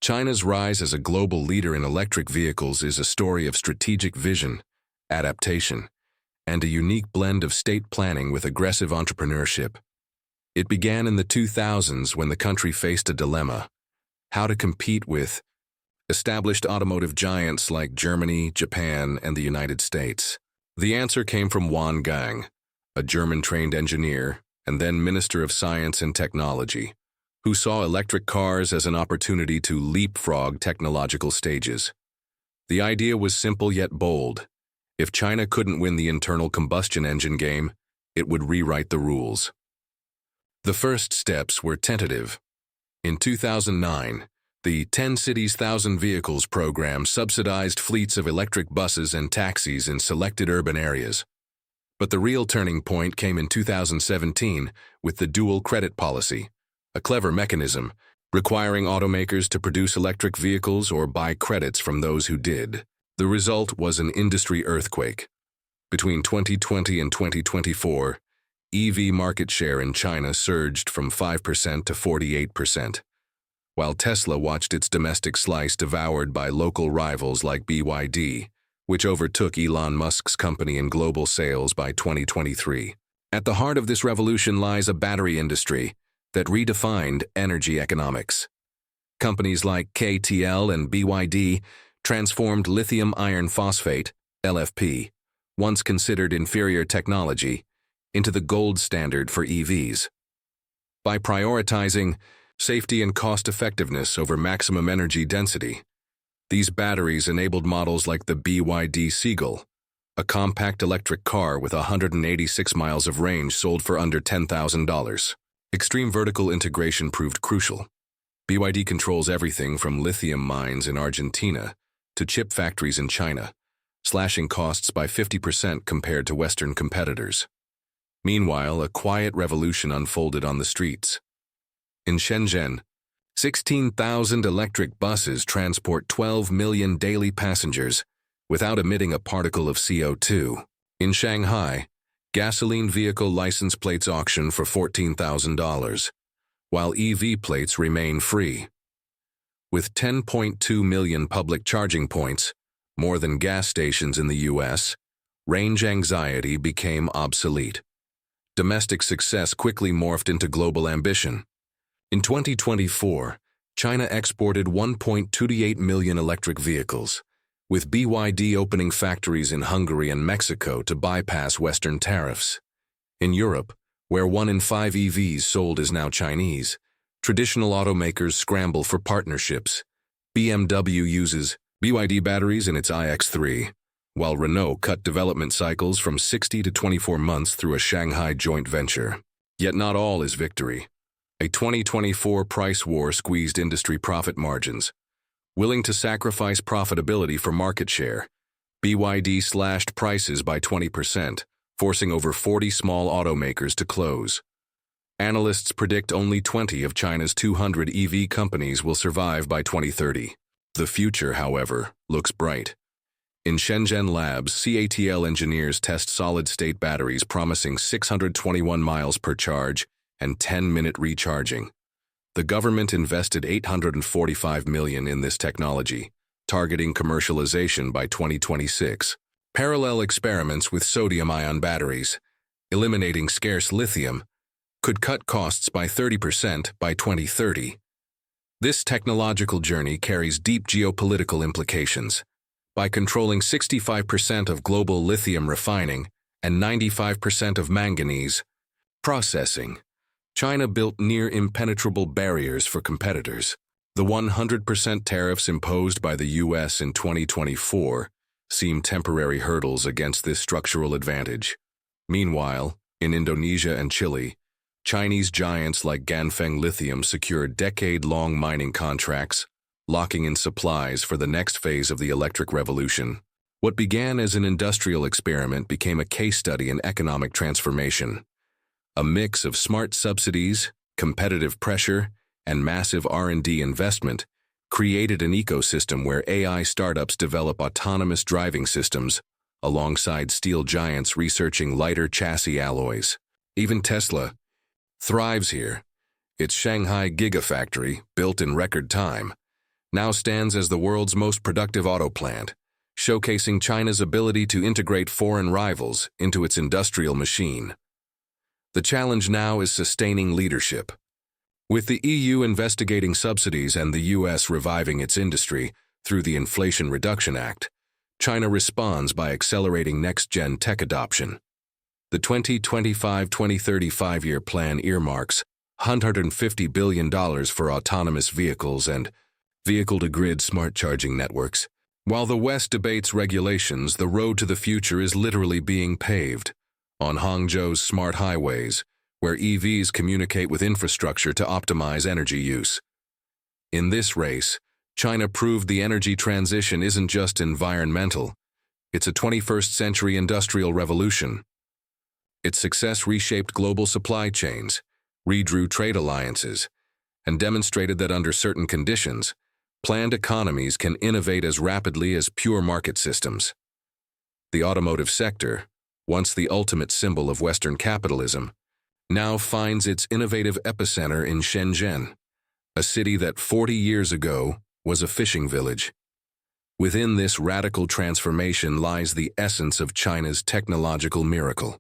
China's rise as a global leader in electric vehicles is a story of strategic vision, adaptation, and a unique blend of state planning with aggressive entrepreneurship. It began in the 2000s when the country faced a dilemma: how to compete with established automotive giants like Germany, Japan, and the United States. The answer came from Wang Gang, a German-trained engineer and then Minister of Science and Technology, who saw electric cars as an opportunity to leapfrog technological stages. The idea was simple yet bold. If China couldn't win the internal combustion engine game, it would rewrite the rules. The first steps were tentative. In 2009, the 10 Cities 1,000 Vehicles program subsidized fleets of electric buses and taxis in selected urban areas. But the real turning point came in 2017 with the dual credit policy, a clever mechanism requiring automakers to produce electric vehicles or buy credits from those who did. The result was an industry earthquake. Between 2020 and 2024, EV market share in China surged from 5% to 48%, while Tesla watched its domestic slice devoured by local rivals like BYD, which overtook Elon Musk's company in global sales by 2023. At the heart of this revolution lies a battery industry that redefined energy economics. Companies like KTL and BYD transformed lithium iron phosphate, LFP, once considered inferior technology, into the gold standard for EVs. By prioritizing safety and cost-effectiveness over maximum energy density, these batteries enabled models like the BYD Seagull, a compact electric car with 186 miles of range sold for under $10,000. Extreme vertical integration proved crucial. BYD controls everything from lithium mines in Argentina to chip factories in China, slashing costs by 50% compared to Western competitors. Meanwhile, a quiet revolution unfolded on the streets. In Shenzhen, 16,000 electric buses transport 12 million daily passengers without emitting a particle of CO2. In Shanghai, gasoline vehicle license plates auction for $14,000, while EV plates remain free. With 10.2 million public charging points, more than gas stations in the US, range anxiety became obsolete. Domestic success quickly morphed into global ambition. In 2024, China exported 1.28 million electric vehicles, with BYD opening factories in Hungary and Mexico to bypass Western tariffs. In Europe, where 1 in 5 EVs sold is now Chinese, traditional automakers scramble for partnerships. BMW uses BYD batteries in its iX3, while Renault cut development cycles from 60 to 24 months through a Shanghai joint venture. Yet not all is victory. A 2024 price war squeezed industry profit margins. Willing to sacrifice profitability for market share, BYD slashed prices by 20%, forcing over 40 small automakers to close. Analysts predict only 20 of China's 200 EV companies will survive by 2030. The future, however, looks bright. In Shenzhen labs, CATL engineers test solid-state batteries promising 621 miles per charge and 10-minute recharging. The government invested $845 million in this technology, targeting commercialization by 2026. Parallel experiments with sodium-ion batteries, eliminating scarce lithium, could cut costs by 30% by 2030. This technological journey carries deep geopolitical implications. By controlling 65% of global lithium refining and 95% of manganese processing, China built near impenetrable barriers for competitors. The 100% tariffs imposed by the US in 2024 seem temporary hurdles against this structural advantage. Meanwhile, in Indonesia and Chile, Chinese giants like Ganfeng Lithium secured decade-long mining contracts, locking in supplies for the next phase of the electric revolution. What began as an industrial experiment became a case study in economic transformation. A mix of smart subsidies, competitive pressure, and massive R&D investment created an ecosystem where AI startups develop autonomous driving systems, alongside steel giants researching lighter chassis alloys. Even Tesla thrives here. Its Shanghai Gigafactory, built in record time, now stands as the world's most productive auto plant, showcasing China's ability to integrate foreign rivals into its industrial machine. The challenge now is sustaining leadership. With the EU investigating subsidies and the US reviving its industry through the Inflation Reduction Act, China responds by accelerating next-gen tech adoption. The 2025-2030 five-year plan earmarks $150 billion for autonomous vehicles and vehicle-to-grid smart charging networks. While the West debates regulations, the road to the future is literally being paved on Hangzhou's smart highways, where EVs communicate with infrastructure to optimize energy use. In this race, China proved the energy transition isn't just environmental, it's a 21st century industrial revolution. Its success reshaped global supply chains, redrew trade alliances, and demonstrated that under certain conditions, planned economies can innovate as rapidly as pure market systems. The automotive sector, once the ultimate symbol of Western capitalism, now finds its innovative epicenter in Shenzhen, a city that 40 years ago was a fishing village. Within this radical transformation lies the essence of China's technological miracle.